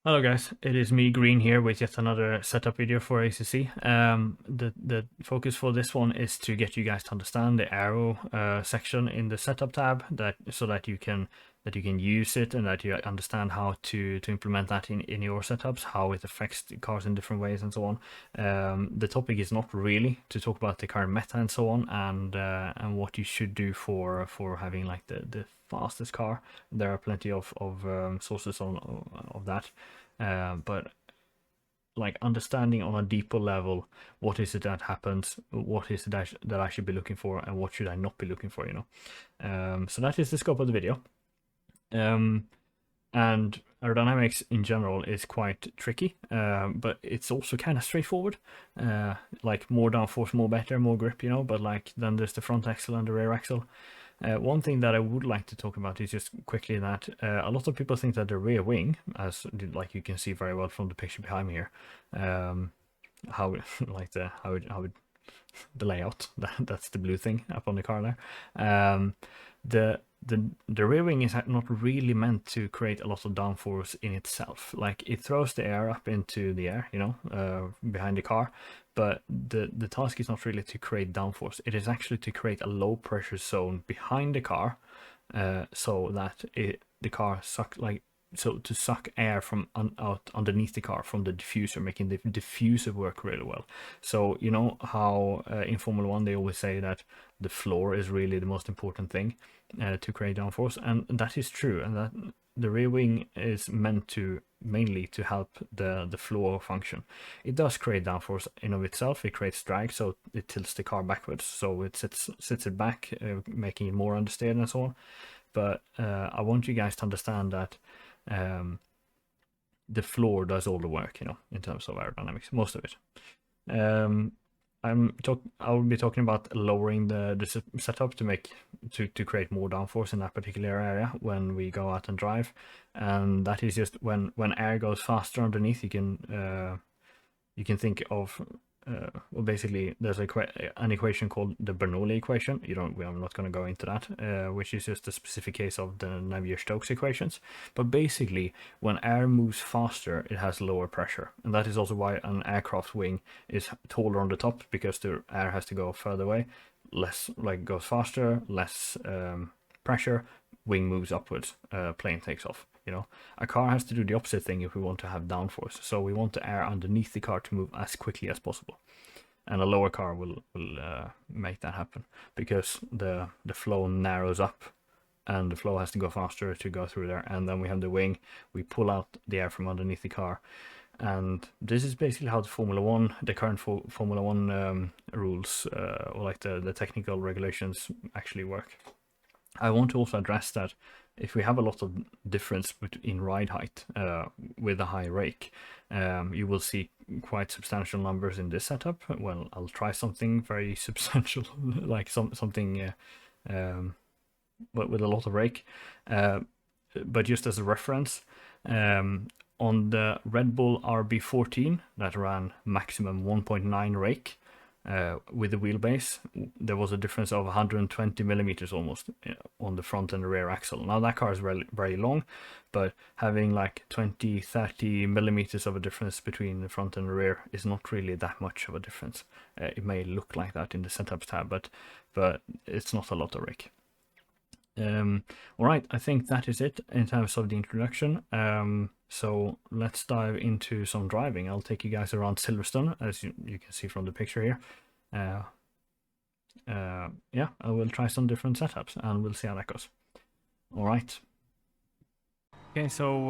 Hello guys, it is me Green here with yet another setup video for ACC. The focus for this one is to get you guys to understand the Aero section in the setup tab, so that you can use it and that you understand how to implement that in your setups, how it affects the cars in different ways and so on. The topic is not really to talk about the current meta and so on, and what you should do for having like the fastest car. There are plenty of sources of that. But like understanding on a deeper level, what is it that happens, what is it that I should be looking for, and what should I not be looking for, so that is the scope of the video. And aerodynamics in general is quite tricky, but it's also kind of straightforward. Like more downforce, more better, more grip, but like then there's the front axle and the rear axle. One thing that I would like to talk about is just quickly that a lot of people think that the rear wing, as like you can see very well from the picture behind me here, how like the layout, that's the blue thing up on the car there. The rear wing is not really meant to create a lot of downforce in itself. Like it throws the air up into the air, behind the car, but the task is not really to create downforce. It is actually to create a low pressure zone behind the car, so that the car to suck air from out underneath the car from the diffuser, making the diffuser work really well. So you know how in Formula 1 they always say that the floor is really the most important thing to create downforce, and that is true, and that the rear wing is meant to mainly to help the floor function. It does create downforce in of itself. It creates drag, so it tilts the car backwards, so it sits it back, making it more understeered and so on. But I want you guys to understand that the floor does all the work, in terms of aerodynamics, most of it. I will be talking about lowering the setup to create more downforce in that particular area when we go out and drive, and that is just when air goes faster underneath. You can think of well, basically there's an equation called the Bernoulli equation. I'm not going to go into that, which is just a specific case of the Navier-Stokes equations. But basically, when air moves faster, it has lower pressure, and that is also why an aircraft wing is taller on the top, because the air has to go further away. Goes faster, less pressure, wing moves upwards, plane takes off. A car has to do the opposite thing if we want to have downforce. So we want the air underneath the car to move as quickly as possible, and a lower car will make that happen, because the flow narrows up, and the flow has to go faster to go through there. And then we have the wing. We pull out the air from underneath the car, and this is basically how the current Formula 1 rules, or like the technical regulations, actually work. I want to also address that if we have a lot of difference in ride height with a high rake, you will see quite substantial numbers in this setup. Well, I'll try something very substantial, like something but with a lot of rake. But just as a reference, on the Red Bull RB14 that ran maximum 1.9 rake, with the wheelbase, there was a difference of 120 millimeters almost on the front and the rear axle. Now that car is very long, but having like 20-30 millimeters of a difference between the front and the rear is not really that much of a difference. It may look like that in the setups tab, but it's not a lot of rake. All right, I think that is it in terms of the introduction. So let's dive into some driving. I'll take you guys around Silverstone, as you can see from the picture here. Yeah, I will try some different setups and we'll see how that goes. All right. Okay, so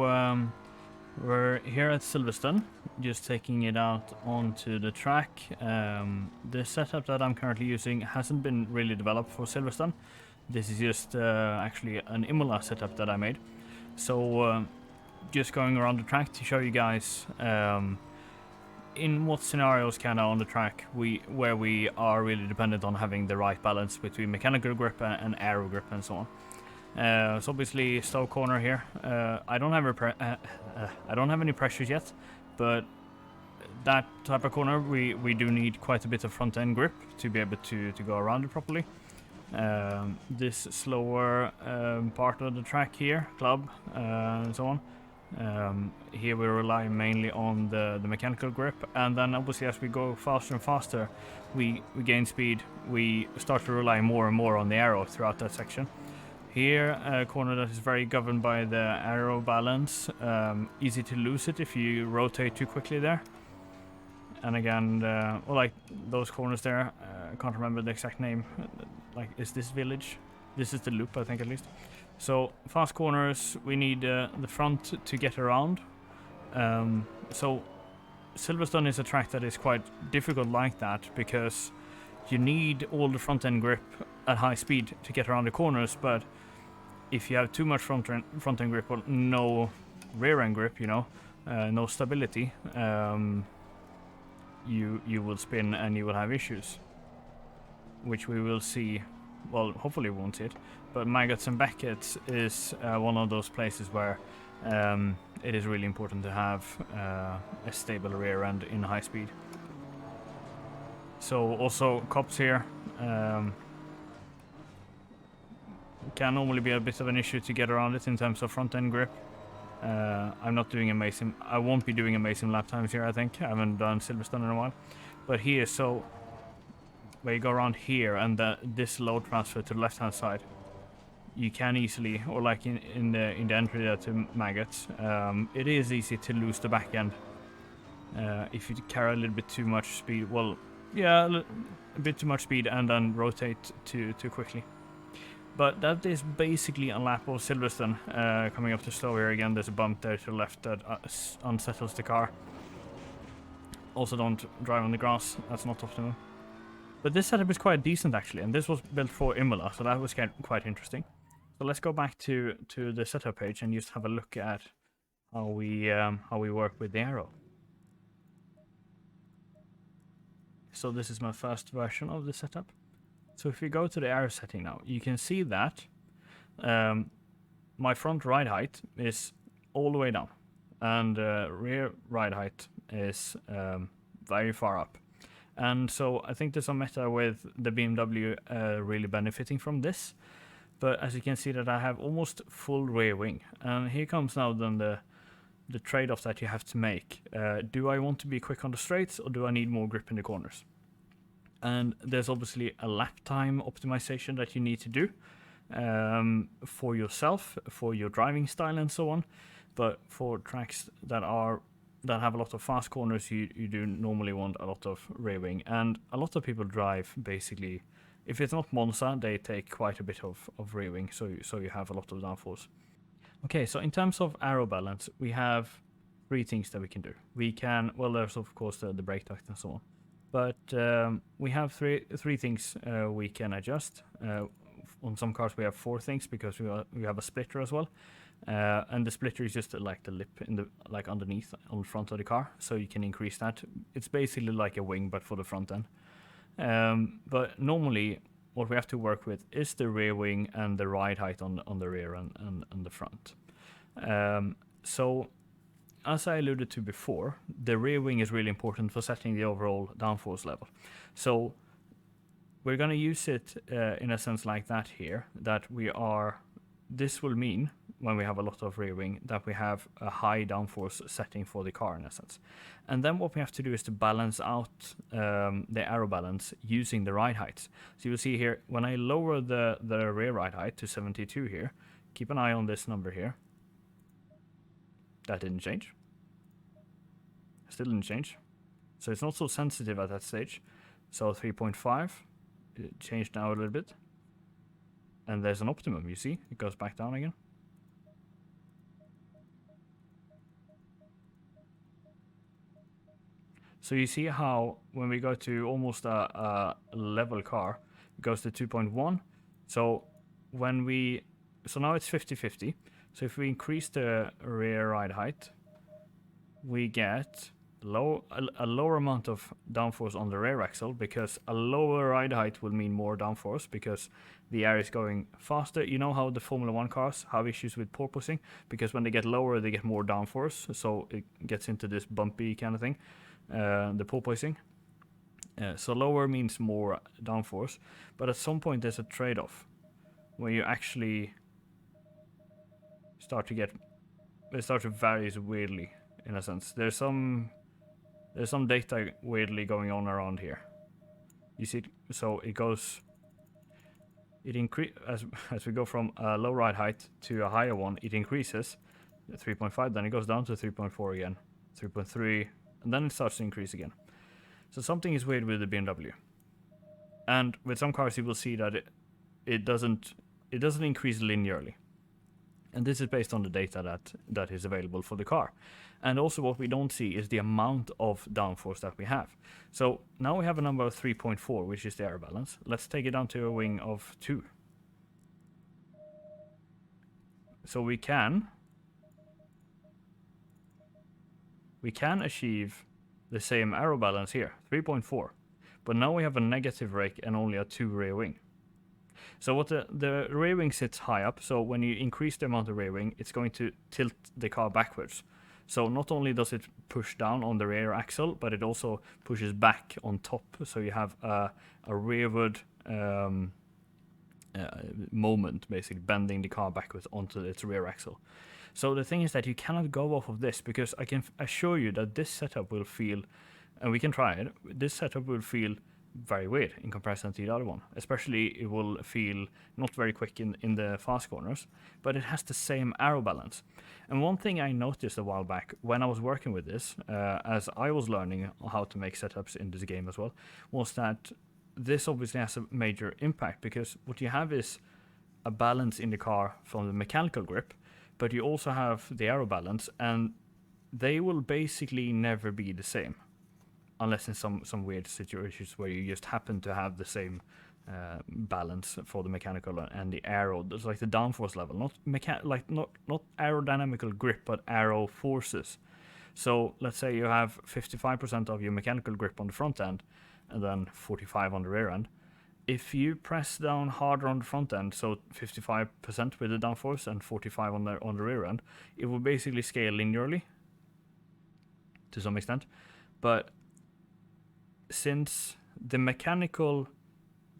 we're here at Silverstone, just taking it out onto the track. The setup that I'm currently using hasn't been really developed for Silverstone. This is just actually an Imola setup that I made. So just going around the track to show you guys in what scenarios kind of on the track where we are really dependent on having the right balance between mechanical grip and aero grip and so on. So obviously stow corner here. I don't have any pressures yet, but that type of corner we do need quite a bit of front end grip to be able to go around it properly. This slower part of the track here, club and so on, Here we rely mainly on the mechanical grip, and then obviously as we go faster and faster, we gain speed. We start to rely more and more on the aero throughout that section. Here, a corner that is very governed by the aero balance. Easy to lose it if you rotate too quickly there. And again, well, like those corners there, I can't remember the exact name. Like, is this village? This is the loop, I think, at least. So, fast corners, we need the front to get around. So, Silverstone is a track that is quite difficult like that, because you need all the front end grip at high speed to get around the corners, but if you have too much front end grip or no rear end grip, you know, no stability, you will spin and you will have issues, which we will see. Well, hopefully we won't see it, but Maggots and Beckett is one of those places where it is really important to have a stable rear end in high speed. So also cops here can normally be a bit of an issue to get around it in terms of front end grip. I'm not doing amazing. I won't be doing amazing lap times here, I think. I haven't done Silverstone in a while. But here, so where you go around here and this load transfer to the left hand side, you can easily, or like in the entry there to Maggots, it is easy to lose the back end if you carry a little bit too much speed. Well, yeah, a bit too much speed and then rotate too quickly. But that is basically a lap of Silverstone. Coming up to slow here again, there's a bump there to the left that unsettles the car. Also don't drive on the grass, that's not optimal. But this setup is quite decent actually, and this was built for Imola, so that was quite interesting. So let's go back to the setup page and just have a look at how we work with the Aero. So this is my first version of the setup. So if we go to the Aero setting now, you can see that my front ride height is all the way down, and rear ride height is very far up. And so I think there's a meta with the BMW really benefiting from this. But as you can see that I have almost full rear wing. And here comes now then the trade-off that you have to make. Do I want to be quick on the straights, or do I need more grip in the corners? And there's obviously a lap time optimization that you need to do for yourself, for your driving style and so on. But for tracks that have a lot of fast corners, you do normally want a lot of rear wing. And a lot of people drive basically, if it's not Monza, they take quite a bit of rear wing, so you have a lot of downforce. Okay, so in terms of aero balance, we have three things that we can do. We can, well, there's of course the brake duct and so on. But we have three things we can adjust. On some cars we have four things because we have a splitter as well. And the splitter is just like the lip in the underneath on the front of the car, so you can increase that. It's basically like a wing but for the front end. But normally what we have to work with is the rear wing and the ride height on the rear and the front. So as I alluded to before, the rear wing is really important for setting the overall downforce level. So we're going to use it in a sense like that here, that this will mean when we have a lot of rear wing that we have a high downforce setting for the car in a sense. And then what we have to do is to balance out the aero balance using the ride heights. So you'll see here, when I lower the rear ride height to 72 here, keep an eye on this number here. That didn't change. Still didn't change. So it's not so sensitive at that stage. So 3.5, it changed now a little bit. And there's an optimum, you see? It goes back down again. So you see how when we go to almost a level car, it goes to 2.1. So now it's 50-50. So if we increase the rear ride height, we get a lower amount of downforce on the rear axle, because a lower ride height will mean more downforce because the air is going faster. You know how the Formula 1 cars have issues with porpoising, because when they get lower they get more downforce, so it gets into this bumpy kind of thing, the porpoising. So lower means more downforce, but at some point there's a trade-off where you actually start to get it starts to vary weirdly in a sense. There's some data weirdly going on around here. You see, so it goes. It increase as we go from a low ride height to a higher one. It increases 3.5, then it goes down to 3.4 again, 3.3, and then it starts to increase again. So something is weird with the BMW. And with some cars, you will see that it doesn't increase linearly. And this is based on the data that is available for the car. And also what we don't see is the amount of downforce that we have. So now we have a number of 3.4, which is the air balance. Let's take it down to a wing of 2. So we can achieve the same aero balance here, 3.4. But now we have a negative rake and only a 2 rear wing. So what the rear wing sits high up, so when you increase the amount of rear wing, it's going to tilt the car backwards. So not only does it push down on the rear axle, but it also pushes back on top. So you have a rearward moment, basically bending the car backwards onto its rear axle. So the thing is that you cannot go off of this, because I can assure you that this setup will feel, and we can try it, this setup will feel very weird in comparison to the other one. Especially it will feel not very quick in the fast corners, but it has the same aero balance. And one thing I noticed a while back when I was working with this, as I was learning how to make setups in this game as well, was that this obviously has a major impact, because what you have is a balance in the car from the mechanical grip, but you also have the aero balance, and they will basically never be the same. Unless in some weird situations where you just happen to have the same balance for the mechanical and the aero. It's like the downforce level, not aerodynamical grip, but aero forces. So let's say you have 55% of your mechanical grip on the front end, and then 45 on the rear end. If you press down harder on the front end, so 55% with the downforce and 45 on the rear end, it will basically scale linearly to some extent, but since the mechanical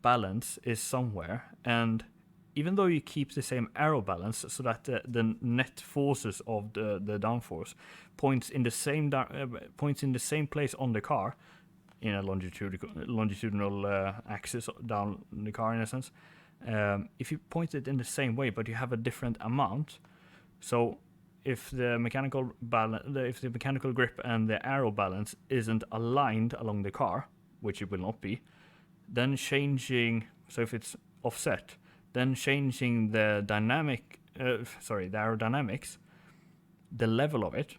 balance is somewhere, and even though you keep the same aero balance so that the net forces of the downforce points in the same place on the car, in a longitudinal axis down the car in a sense, if you point it in the same way but you have a different amount, so if the mechanical grip and the aero balance isn't aligned along the car, which it will not be, then changing, so if it's offset, then changing the aerodynamics, the level of it,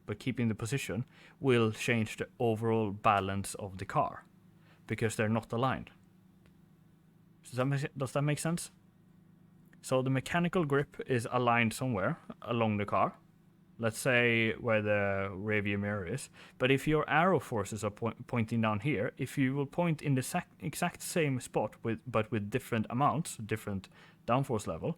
but keeping the position, will change the overall balance of the car, because they're not aligned. Does that make sense? So the mechanical grip is aligned somewhere along the car, let's say where the rear view mirror is. But if your aero forces are pointing down here, if you will point in the exact same spot but with different amounts, different downforce level,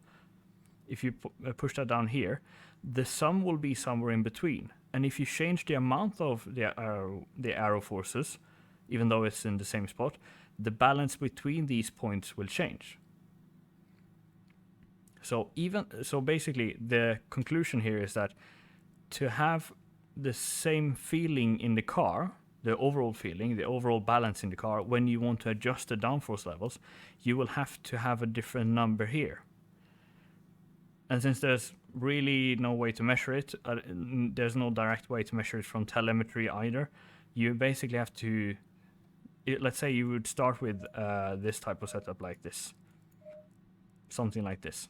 if you push that down here, the sum will be somewhere in between. And if you change the amount of the aero forces, even though it's in the same spot, the balance between these points will change. So basically the conclusion here is that to have the same feeling in the car, the overall feeling, the overall balance in the car, when you want to adjust the downforce levels, you will have to have a different number here. And since there's really no way to measure it, there's no direct way to measure it from telemetry either, you basically have to, let's say you would start with this type of setup like this. Something like this.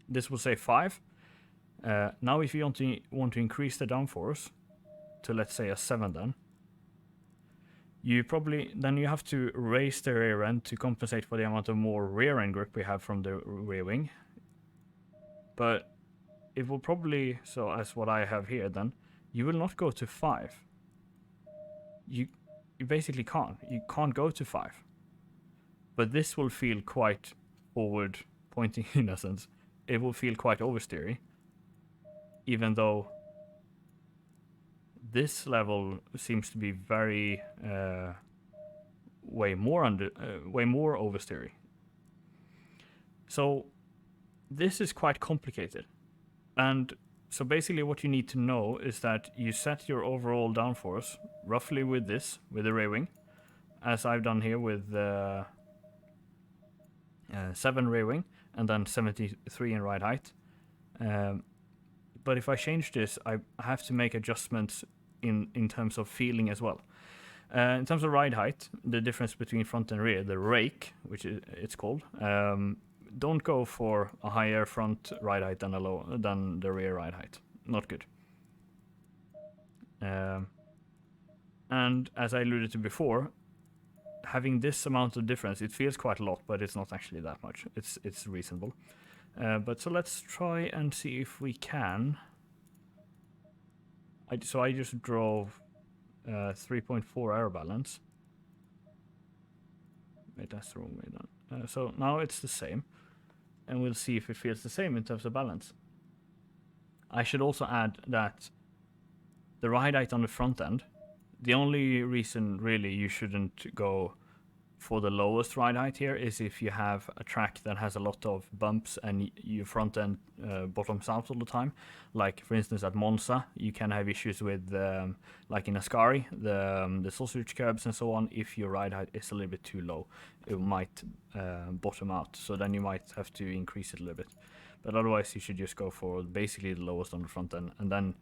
This will say 5. Now if you want to increase the downforce to, let's say, a 7 then, you have to raise the rear end to compensate for the amount of more rear end grip we have from the rear wing. But it will probably, so as what I have here then, you will not go to 5. You basically can't. You can't go to 5. But this will feel quite forward pointing in a sense. It will feel quite oversteery, even though this level seems to be very way more oversteery. So this is quite complicated, and So basically what you need to know is that you set your overall downforce roughly with this, with the rear wing, as I've done here with 7 rear wing and then 73 in ride height. But if I change this, I have to make adjustments in terms of feeling as well. In terms of ride height, the difference between front and rear, the rake, which it's called, don't go for a higher front ride height than the rear ride height. Not good. And as I alluded to before, having this amount of difference, it feels quite a lot, but it's not actually that much. It's reasonable. But so let's try and see if we can. So I just drove 3.4 aero balance. Wait, that's the wrong way down. So now it's the same. And we'll see if it feels the same in terms of balance. I should also add that the ride height on the front end, the only reason really you shouldn't go for the lowest ride height here is if you have a track that has a lot of bumps and your front end bottoms out all the time. Like for instance at Monza, you can have issues with, like in Ascari, the sausage curbs and so on. If your ride height is a little bit too low, it might bottom out. So then you might have to increase it a little bit. But otherwise you should just go for basically the lowest on the front end and then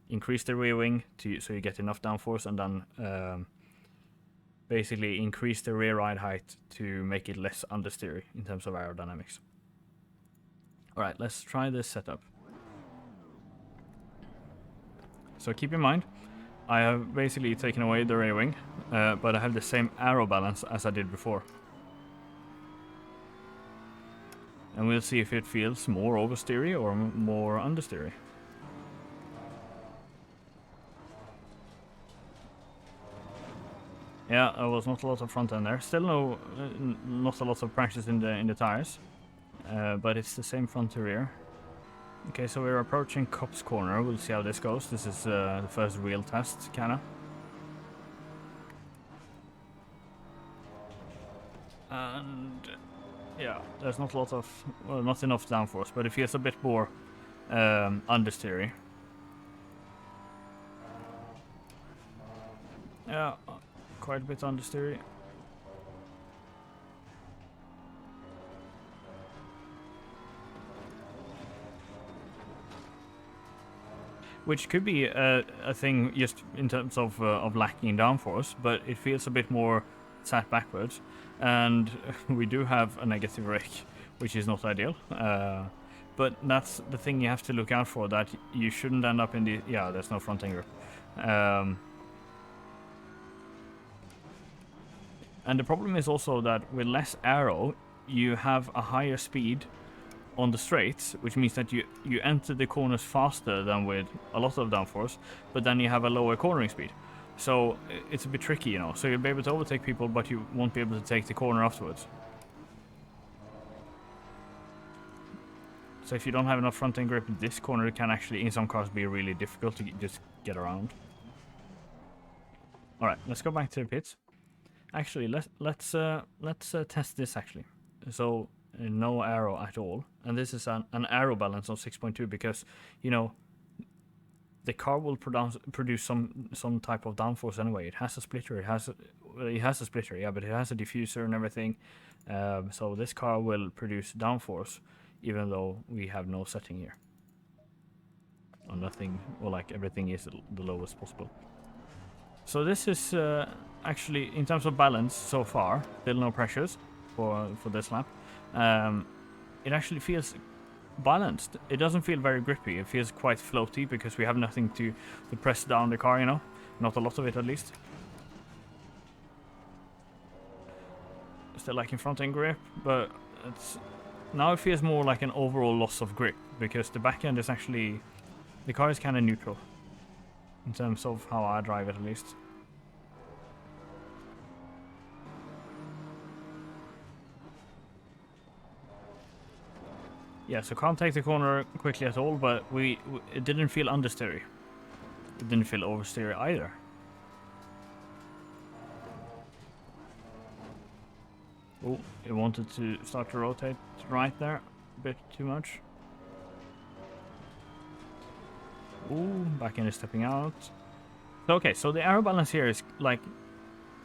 increase the rear wing so you get enough downforce, and then basically increase the rear ride height to make it less understeery in terms of aerodynamics. Alright, let's try this setup. So keep in mind, I have basically taken away the rear wing, but I have the same aero balance as I did before. And we'll see if it feels more oversteery or more understeery. Yeah, there was not a lot of front end there. Still not a lot of practice in the tires, but it's the same front to rear. Okay, so we're approaching Copse Corner. We'll see how this goes. This is the first real test, kinda. And yeah, there's not a lot of, well, not enough downforce, but it feels a bit more understeery. Yeah, quite a bit understeery. Which could be a thing just in terms of lacking downforce, but it feels a bit more sat backwards, and we do have a negative rake, which is not ideal. But that's the thing you have to look out for, that you shouldn't end up in the... Yeah, there's no front end grip. And the problem is also that with less aero, you have a higher speed on the straights, which means that you enter the corners faster than with a lot of downforce, but then you have a lower cornering speed. So it's a bit tricky, you know. So you'll be able to overtake people, but you won't be able to take the corner afterwards. So if you don't have enough front end grip in this corner, it can actually, in some cars, be really difficult to just get around. Alright, let's go back to the pits. Actually, let's test this actually. So no aero at all, and this is an aero balance of 6.2 because, you know, the car will produce some type of downforce anyway. It has a splitter. It has a splitter, yeah, but it has a diffuser and everything. So this car will produce downforce even though we have no setting here, or nothing, or like everything is the lowest possible. So this is actually, in terms of balance so far, still no pressures for this lap. It actually feels balanced. It doesn't feel very grippy. It feels quite floaty because we have nothing to press down the car, you know? Not a lot of it, at least. Still lacking front end grip, but now it feels more like an overall loss of grip because the back end is actually... The car is kind of neutral in terms of how I drive it, at least. Yeah, so can't take the corner quickly at all, but it didn't feel understeery. It didn't feel oversteery either. Oh, it wanted to start to rotate right there a bit too much. Ooh, back end is stepping out. So, okay, so the aero balance here is like,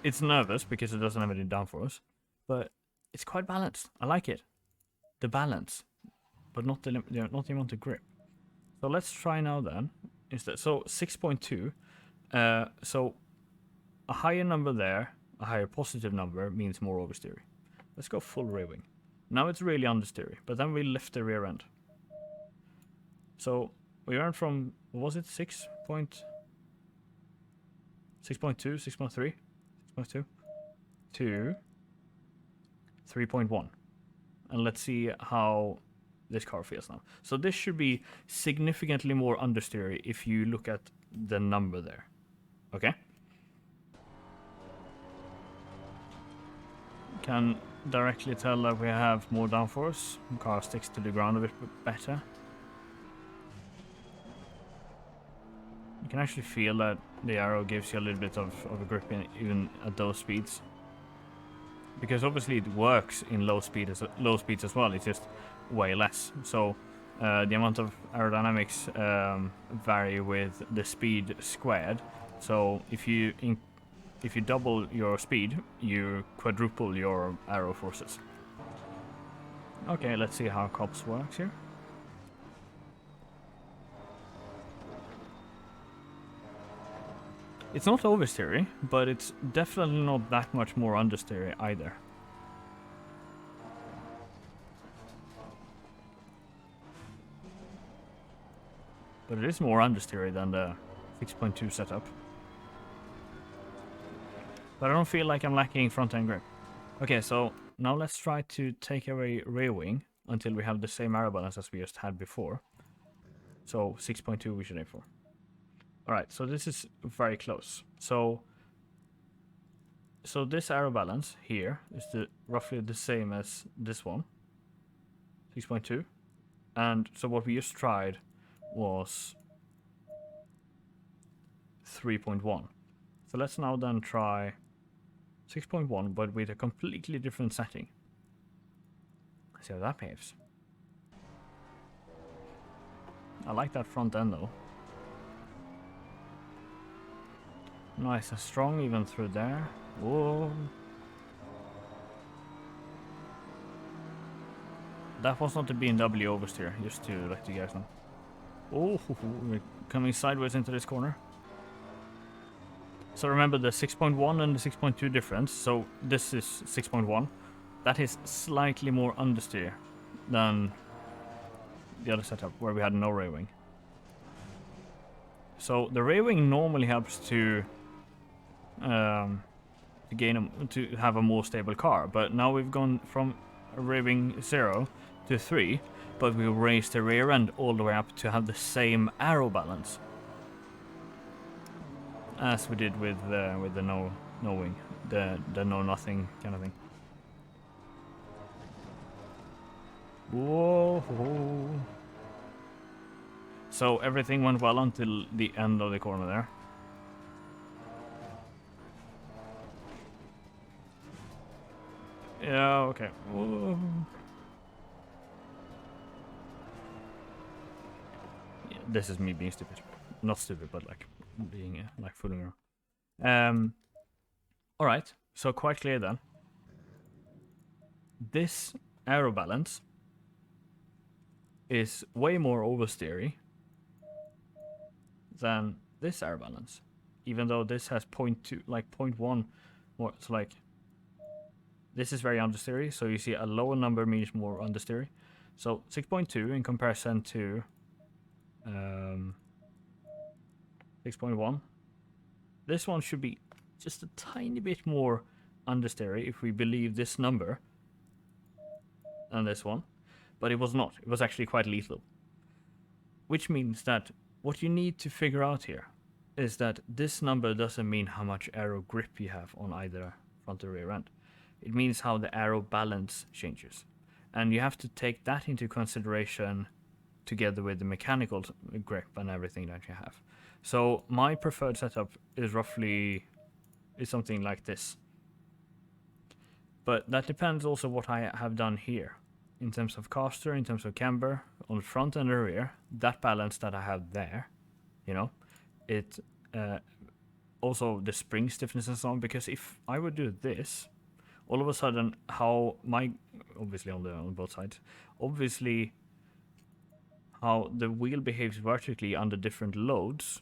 it's nervous because it doesn't have any downforce, but it's quite balanced. I like it. The balance, but not the not the amount of grip. So let's try now then. Instead, so 6.2. So a higher number there, a higher positive number means more oversteery. Let's go full rear wing. Now it's really understeery, but then we lift the rear end. So we went from, what was it, 6.2, 6.3, 6.2 to 3.1. And let's see how this car feels now. So this should be significantly more understeery if you look at the number there. Okay? Can directly tell that we have more downforce. The car sticks to the ground a bit better. You can actually feel that the Aero gives you a little bit of a grip even at those speeds. Because obviously it works in low speeds as well, it's just way less. So the amount of aerodynamics vary with the speed squared. So if you double your speed, you quadruple your aero forces. Okay, let's see how COPS works here. It's not oversteery, but it's definitely not that much more understeery either. But it is more understeery than the 6.2 setup. But I don't feel like I'm lacking front end grip. Okay, so now let's try to take away rear wing until we have the same aero balance as we just had before. So 6.2 we should aim for. Alright, so this is very close. So this aero balance here is roughly the same as this one, 6.2. And so what we just tried was 3.1. So let's now then try 6.1, but with a completely different setting. See how that behaves. I like that front end though. Nice and strong even through there. Whoa. That was not the BMW oversteer, just to let you guys know. Oh, we're coming sideways into this corner. So remember the 6.1 and the 6.2 difference. So this is 6.1. That is slightly more understeer than the other setup where we had no rear wing. So the rear wing normally helps to have a more stable car, but now we've gone from a rear wing 0 to 3, but we raised the rear end all the way up to have the same aero balance as we did with the no wing, the no nothing kind of thing. Whoa! So everything went well until the end of the corner there. Yeah, okay. Whoa. Yeah, this is me being stupid. Not stupid, but like being like fooling around. Alright, so quite clear then. This aero balance is way more oversteery than this aero balance. Even though this has 0.2, like 0.1 more, so like this is very understeery, so you see a lower number means more understeery. So 6.2 in comparison to 6.1. This one should be just a tiny bit more understeery if we believe this number than this one. But it was not. It was actually quite lethal. Which means that what you need to figure out here is that this number doesn't mean how much aero grip you have on either front or rear end. It means how the aero balance changes. And you have to take that into consideration together with the mechanical grip and everything that you have. So my preferred setup is something like this. But that depends also what I have done here. In terms of caster, in terms of camber, on the front and the rear, that balance that I have there you know. It also the spring stiffness and so on, because if I would do this, all of a sudden how my, obviously on both sides, obviously how the wheel behaves vertically under different loads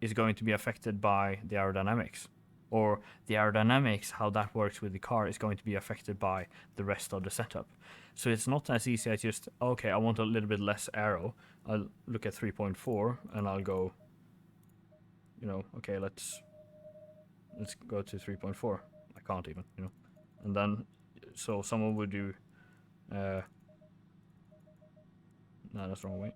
is going to be affected by the aerodynamics. Or the aerodynamics, how that works with the car, is going to be affected by the rest of the setup. So it's not as easy as just, okay, I want a little bit less aero. I'll look at 3.4 and I'll go, you know, okay, let's go to 3.4. I can't even, you know. And then, so someone would do, no, that's the wrong way.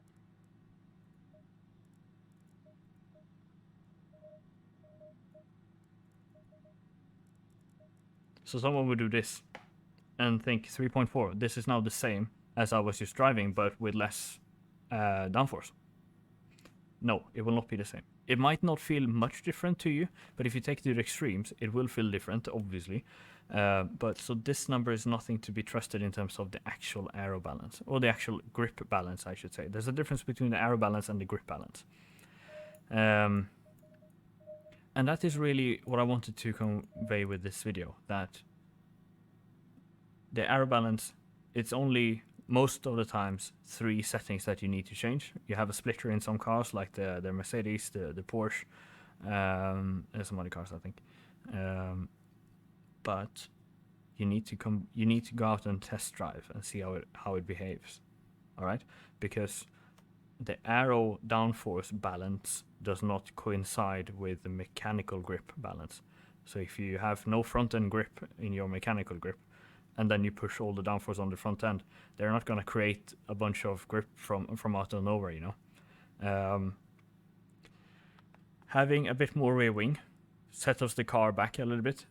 So someone would do this and think 3.4, this is now the same as I was just driving, but with less downforce. No, it will not be the same. It might not feel much different to you, but if you take it to the extremes, it will feel different, obviously. But so this number is nothing to be trusted in terms of the actual aero balance, or the actual grip balance, I should say. There's a difference between the aero balance and the grip balance. And that is really what I wanted to convey with this video, that the aero balance, it's only most of the times 3 settings that you need to change. You have a splitter in some cars, like the Mercedes, the Porsche, and some other cars, I think. But you need to go out and test drive and see how it behaves. All right, because the aero downforce balance does not coincide with the mechanical grip balance. So if you have no front end grip in your mechanical grip, and then you push all the downforce on the front end, they're not going to create a bunch of grip from out of nowhere, you know. Having a bit more rear wing settles the car back a little bit.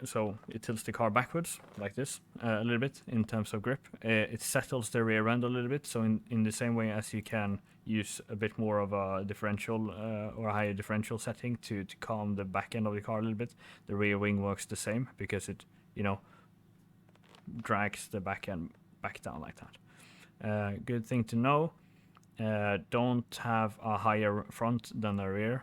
So it tilts the car backwards like this a little bit in terms of grip. It settles the rear end a little bit. So in the same way as you can use a bit more of a differential or a higher differential setting to calm the back end of the car a little bit, the rear wing works the same, because it, you know, drags the back end back down like that. Good thing to know. Don't have a higher front than a rear.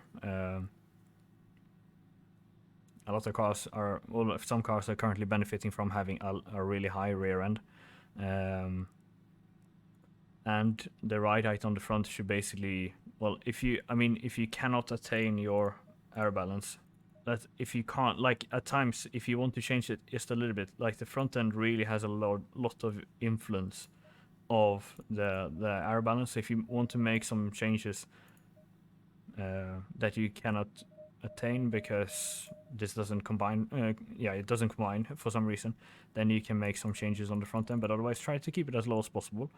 A lot of cars are, well, some cars are currently benefiting from having a really high rear end. And the ride height on the front should basically, well, if you cannot attain your air balance, that if you can't, like at times, if you want to change it just a little bit, like the front end really has a lot of influence of the air balance. If you want to make some changes that you cannot attain because this doesn't combine, it doesn't combine for some reason, then you can make some changes on the front end, but otherwise try to keep it as low as possible,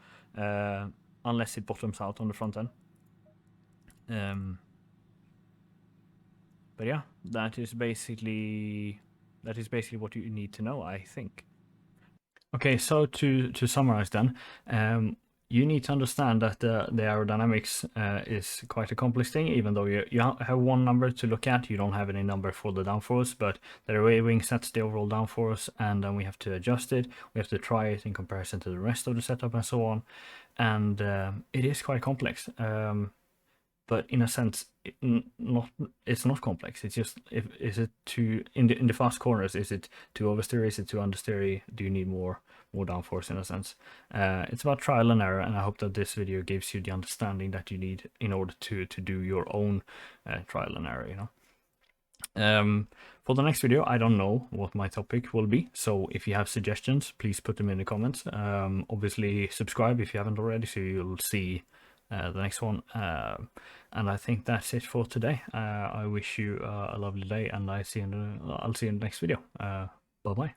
unless it bottoms out on the front end. But yeah, that is basically what you need to know, I think. Okay, so to summarize then, you need to understand that the aerodynamics is quite a complex thing. Even though you have one number to look at, you don't have any number for the downforce, but the rear wing sets the overall downforce, and then we have to adjust it. We have to try it in comparison to the rest of the setup and so on. And it is quite complex. But in a sense, it's not complex. It's just, is it too in the fast corners? Is it too oversteer? Is it too understeer? Do you need more downforce in a sense? It's about trial and error, and I hope that this video gives you the understanding that you need in order to do your own trial and error. You know. For the next video, I don't know what my topic will be, so if you have suggestions, please put them in the comments. Obviously, subscribe if you haven't already, so you'll see the next one. And I think that's it for today. I wish you a lovely day, and I'll see you in the next video. Bye bye.